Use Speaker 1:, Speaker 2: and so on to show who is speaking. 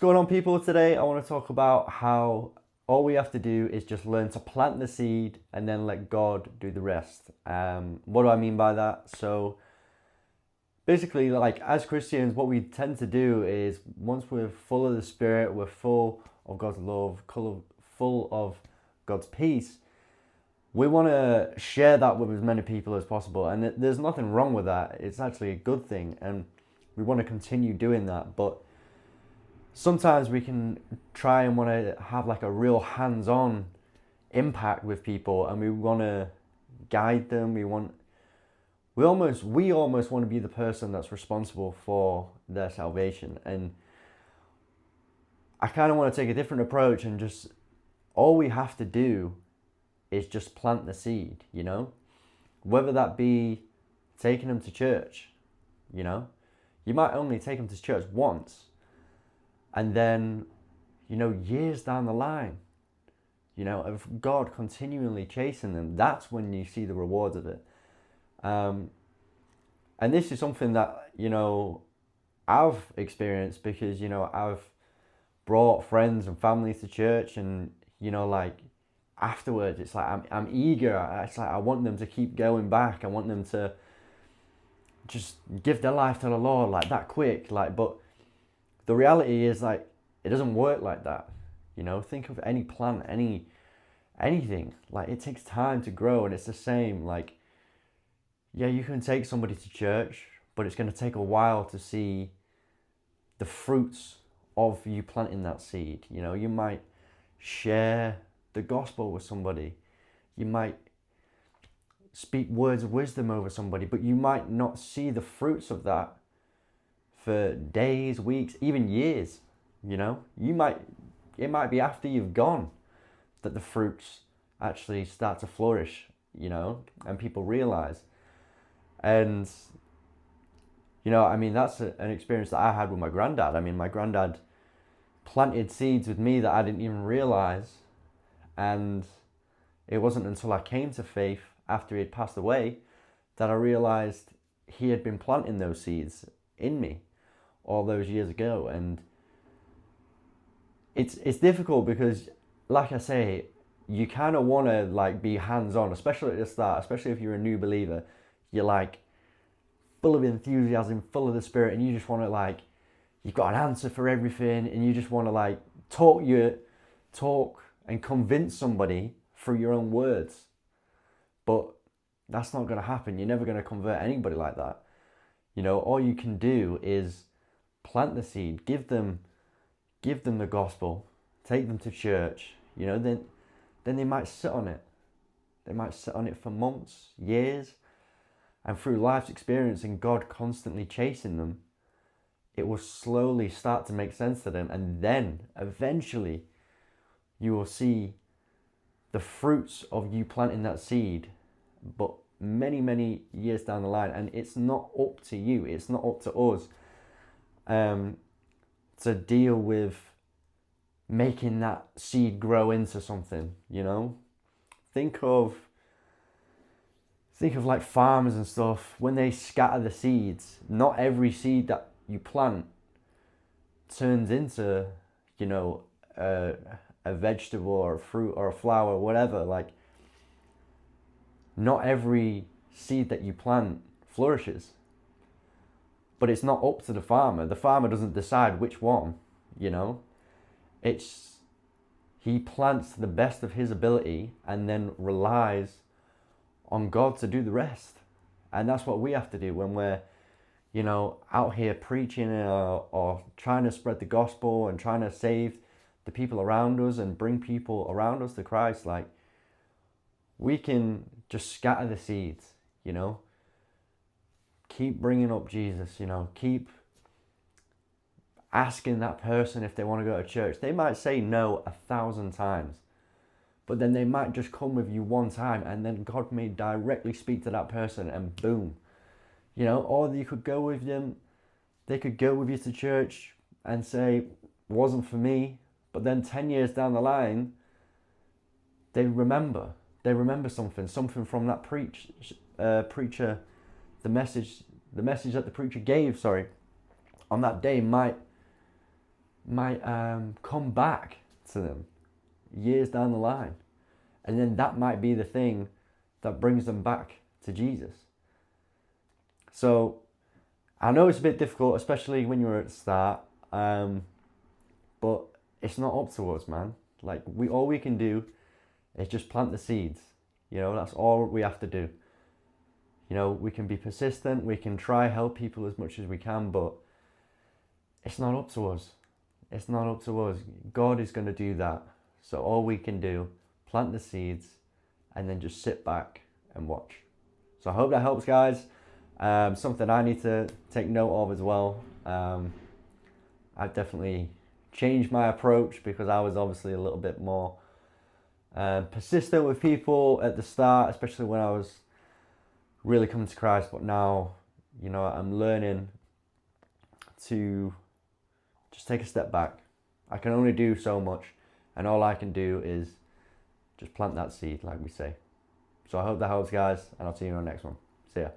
Speaker 1: Going on, people? Today I want to talk about how all we have to do is just learn to plant the seed and then let God do the rest. What do I mean by that? So basically, like as Christians, what we tend to do is once we're full of the Spirit, we're full of God's love, full of God's peace, we want to share that with as many people as possible. And there's nothing wrong with that. It's actually a good thing. And we want to continue doing that. But sometimes we can try and want to have like a real hands-on impact with people, and we want to guide them. We almost want to be the person that's responsible for their salvation. And I kind of want to take a different approach, and just all we have to do is just plant the seed, whether that be taking them to church. You might only take them to church once, and then, years down the line, of God continually chasing them, that's when you see the rewards of it. And this is something that, I've experienced because, I've brought friends and families to church, and, like afterwards, it's like I'm eager. It's like I want them to keep going back. I want them to just give their life to the Lord like that quick. But the reality is, like, it doesn't work like that. Think of any plant, anything. Like, it takes time to grow, and it's the same. Like, yeah, you can take somebody to church, but it's going to take a while to see the fruits of you planting that seed. You might share the gospel with somebody. You might speak words of wisdom over somebody, but you might not see the fruits of that for days, weeks, even years. It might be after you've gone that the fruits actually start to flourish, and people realize. And that's an experience that I had with my granddad. My granddad planted seeds with me that I didn't even realize. And it wasn't until I came to faith after he had passed away that I realized he had been planting those seeds in me all those years ago. And it's difficult because, like I say, you kind of want to like be hands-on, especially at the start, especially if you're a new believer. You're like full of enthusiasm, full of the Spirit, and you just want to, like, you've got an answer for everything, and you just want to like talk and convince somebody through your own words. But that's not going to happen. You're never going to convert anybody like that. All you can do is plant the seed, give them the gospel, take them to church. Then they might sit on it. They might sit on it for months, years, and through life's experience and God constantly chasing them, it will slowly start to make sense to them, and then eventually you will see the fruits of you planting that seed, but many, many years down the line. And it's not up to you, it's not up to us to deal with making that seed grow into something. Think of like farmers and stuff. When they scatter the seeds, not every seed that you plant turns into, a vegetable or a fruit or a flower, whatever. Like, not every seed that you plant flourishes. But it's not up to the farmer. The farmer doesn't decide which one, he plants to the best of his ability and then relies on God to do the rest. And that's what we have to do when we're, out here preaching or trying to spread the gospel and trying to save the people around us and bring people around us to Christ. Like, we can just scatter the seeds, keep bringing up Jesus, keep asking that person if they want to go to church. They might say no 1,000 times, but then they might just come with you one time, and then God may directly speak to that person, and boom, or you could go with them. They could go with you to church and say, wasn't for me. But then 10 years down the line, they remember something from that preacher. The message that the preacher gave, on that day might might come back to them years down the line. And then that might be the thing that brings them back to Jesus. So I know it's a bit difficult, especially when you're at the start, but it's not up to us, man. Like, all we can do is just plant the seeds. You know, that's all we have to do. You know, we can be persistent, we can try help people as much as we can, but it's not up to us. It's not up to us. God is going to do that. So all we can do, plant the seeds, and then just sit back and watch. So I hope that helps, guys. Something I need to take note of as well. I've definitely changed my approach because I was obviously a little bit more persistent with people at the start, especially when I was really coming to Christ. But now, you know, I'm learning to just take a step back. I can only do so much, and all I can do is just plant that seed, like we say. So I hope that helps, guys, and I'll see you on the next one. See ya.